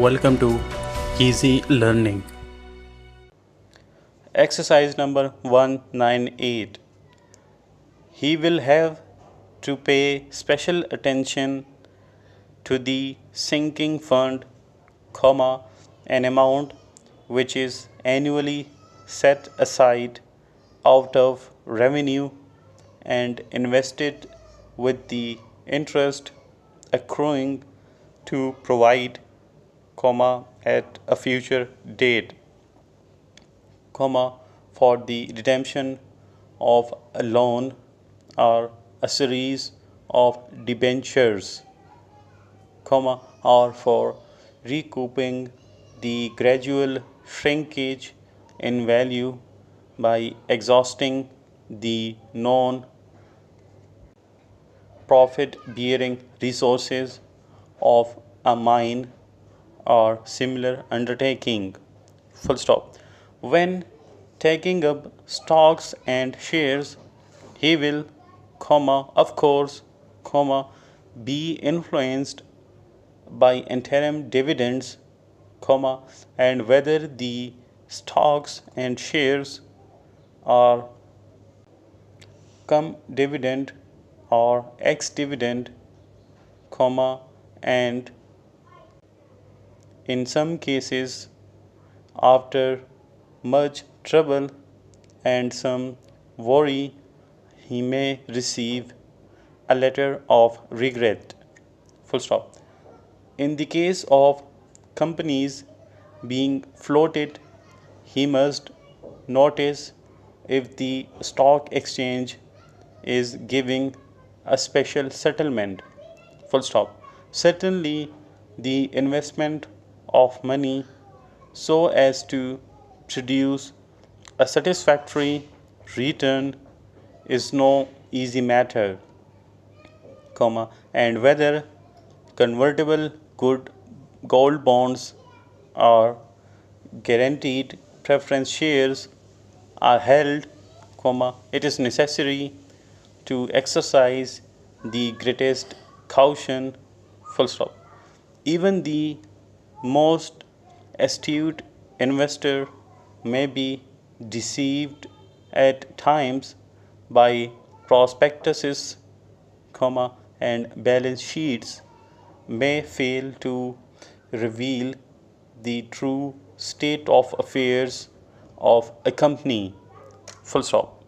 Welcome to Easy Learning. Exercise number 198. He will have to pay special attention to the sinking fund, an amount which is annually set aside out of revenue and invested with the interest accruing to provide, at a future date, for the redemption of a loan or a series of debentures, or for recouping the gradual shrinkage in value by exhausting the known profit bearing resources of a mine or similar undertaking. Full stop. When taking up stocks and shares, he will, of course, be influenced by interim dividends, and whether the stocks and shares are cum dividend or ex dividend, and in some cases, after much trouble and some worry, he may receive a letter of regret. Full stop. In the case of companies being floated, he must notice if the stock exchange is giving a special settlement. Full stop. Certainly, the investment of money so as to produce a satisfactory return is no easy matter, and whether convertible gold bonds or guaranteed preference shares are held, it is necessary to exercise the greatest caution. Full stop. Even the most astute investor may be deceived at times by prospectuses, and balance sheets may fail to reveal the true state of affairs of a company. Full stop.